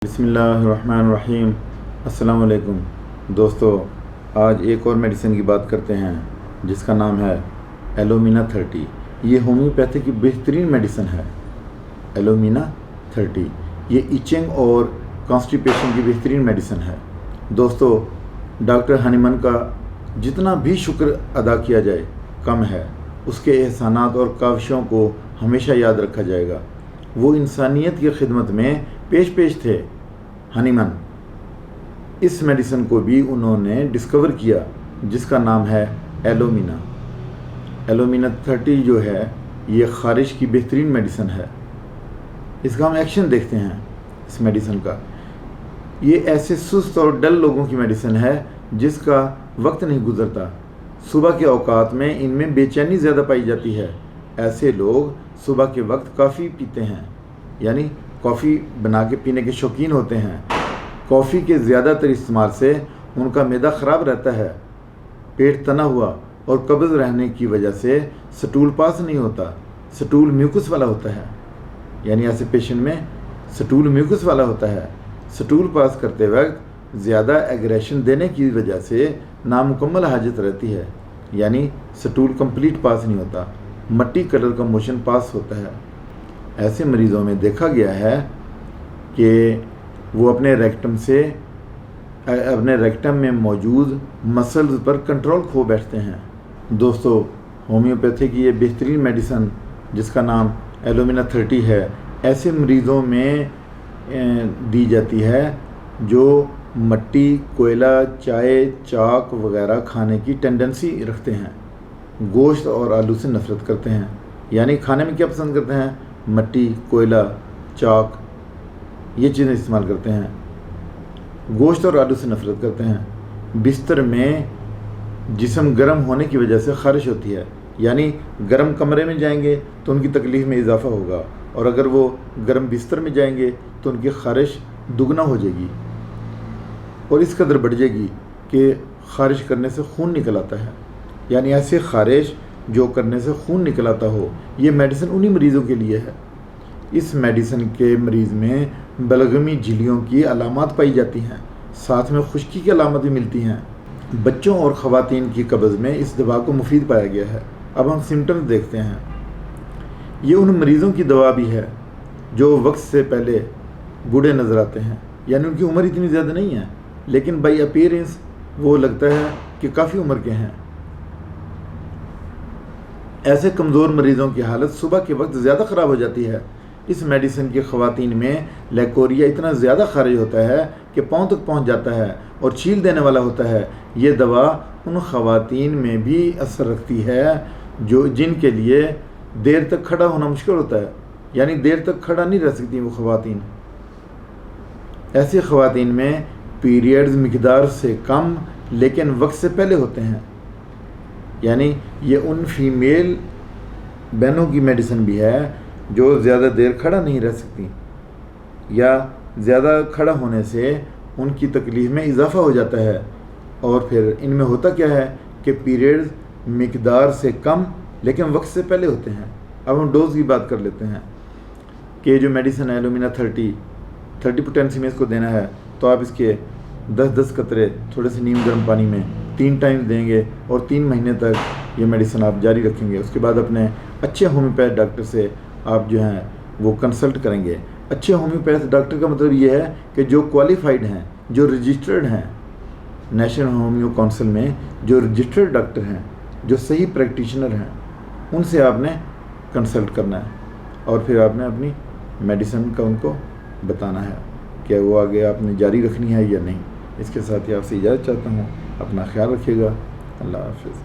بسم اللہ الرحمن الرحیم۔ السلام علیکم دوستو، آج ایک اور میڈیسن کی بات کرتے ہیں جس کا نام ہے ایلومینا 30۔ یہ ہومیوپیتھی کی بہترین میڈیسن ہے۔ ایلومینا 30 یہ ایچنگ اور کانسٹیپیشن کی بہترین میڈیسن ہے۔ دوستو، ڈاکٹر ہنیمن کا جتنا بھی شکر ادا کیا جائے کم ہے۔ اس کے احسانات اور کاوشوں کو ہمیشہ یاد رکھا جائے گا۔ وہ انسانیت کی خدمت میں پیش تھے۔ ہنیمن اس میڈیسن کو بھی انہوں نے ڈسکور کیا جس کا نام ہے ایلومینا۔ ایلومینا 30 جو ہے یہ خارش کی بہترین میڈیسن ہے۔ اس کا ہم ایکشن دیکھتے ہیں۔ اس میڈیسن کا یہ ایسے سست اور ڈل لوگوں کی میڈیسن ہے جس کا وقت نہیں گزرتا۔ صبح کے اوقات میں ان میں بے چینی زیادہ پائی جاتی ہے۔ ایسے لوگ صبح کے وقت کافی پیتے ہیں، یعنی کافی بنا کے پینے کے شوقین ہوتے ہیں۔ کافی کے زیادہ تر استعمال سے ان کا معدہ خراب رہتا ہے، پیٹ تنا ہوا اور قبض رہنے کی وجہ سے سٹول پاس نہیں ہوتا۔ سٹول میوکس والا ہوتا ہے، یعنی ایسے پیشنٹ میں سٹول میوکس والا ہوتا ہے۔ سٹول پاس کرتے وقت زیادہ ایگریشن دینے کی وجہ سے نامکمل حاجت رہتی ہے، یعنی سٹول کمپلیٹ پاس نہیں ہوتا، مٹی کلر کا موشن پاس ہوتا ہے۔ ایسے مریضوں میں دیکھا گیا ہے کہ وہ اپنے ریکٹم میں موجود مسلز پر کنٹرول کھو بیٹھتے ہیں۔ دوستو، ہومیوپیتھی کی یہ بہترین میڈیسن جس کا نام ایلومینا 30 ہے، ایسے مریضوں میں دی جاتی ہے جو مٹی، کوئلہ، چائے، چاک وغیرہ کھانے کی ٹینڈنسی رکھتے ہیں، گوشت اور آلو سے نفرت کرتے ہیں۔ یعنی کھانے میں کیا پسند کرتے ہیں؟ مٹی، کوئلہ، چاک، یہ چیزیں استعمال کرتے ہیں۔ گوشت اور آلو سے نفرت کرتے ہیں۔ بستر میں جسم گرم ہونے کی وجہ سے خارش ہوتی ہے، یعنی گرم کمرے میں جائیں گے تو ان کی تکلیف میں اضافہ ہوگا، اور اگر وہ گرم بستر میں جائیں گے تو ان کی خارش دگنا ہو جائے گی اور اس قدر بڑھ جائے گی کہ خارش کرنے سے خون نکل آتا ہے۔ یعنی ایسے خارش جو کرنے سے خون نکل آتا ہو، یہ میڈیسن انہی مریضوں کے لیے ہے۔ اس میڈیسن کے مریض میں بلغمی جھلیوں کی علامات پائی جاتی ہیں، ساتھ میں خشکی کی علامت بھی ملتی ہیں۔ بچوں اور خواتین کی قبض میں اس دوا کو مفید پایا گیا ہے۔ اب ہم سمٹمز دیکھتے ہیں۔ یہ ان مریضوں کی دوا بھی ہے جو وقت سے پہلے بوڑھے نظر آتے ہیں، یعنی ان کی عمر اتنی زیادہ نہیں ہے لیکن بائی اپیرنس وہ لگتا ہے کہ کافی عمر کے ہیں۔ ایسے کمزور مریضوں کی حالت صبح کے وقت زیادہ خراب ہو جاتی ہے۔ اس میڈیسن کی خواتین میں لیکوریا اتنا زیادہ خارج ہوتا ہے کہ پاؤں تک پہنچ جاتا ہے اور چھیل دینے والا ہوتا ہے۔ یہ دوا ان خواتین میں بھی اثر رکھتی ہے جن کے لیے دیر تک کھڑا ہونا مشکل ہوتا ہے، یعنی دیر تک کھڑا نہیں رہ سکتی وہ خواتین۔ ایسی خواتین میں پیریڈز مقدار سے کم لیکن وقت سے پہلے ہوتے ہیں، یعنی یہ ان فیمیل بہنوں کی میڈیسن بھی ہے جو زیادہ دیر کھڑا نہیں رہ سکتی، یا زیادہ کھڑا ہونے سے ان کی تکلیف میں اضافہ ہو جاتا ہے، اور پھر ان میں ہوتا کیا ہے کہ پیریڈز مقدار سے کم لیکن وقت سے پہلے ہوتے ہیں۔ اب ہم ڈوز کی بات کر لیتے ہیں کہ جو میڈیسن ہے ایلومینا 30 پوٹینسی میں اس کو دینا ہے تو آپ اس کے 10 قطرے تھوڑے سے نیم گرم پانی میں 3 ٹائم دیں گے اور 3 مہینے تک یہ میڈیسن آپ جاری رکھیں گے۔ اس کے بعد اپنے اچھے ہومیوپیتھ ڈاکٹر سے آپ جو ہیں وہ کنسلٹ کریں گے۔ اچھے ہومیوپیتھ ڈاکٹر کا مطلب یہ ہے کہ جو کوالیفائڈ ہیں، جو رجسٹرڈ ہیں نیشنل ہومیو کونسل میں، جو رجسٹرڈ ڈاکٹر ہیں، جو صحیح پریکٹیشنر ہیں، ان سے آپ نے کنسلٹ کرنا ہے اور پھر آپ نے اپنی میڈیسن کا ان کو بتانا ہے کہ وہ آگے آپ نے جاری رکھنی ہے یا نہیں۔ اس کے ساتھ ہی آپ سے اجازت چاہتا ہوں۔ اپنا خیال رکھیے گا۔ اللہ حافظ۔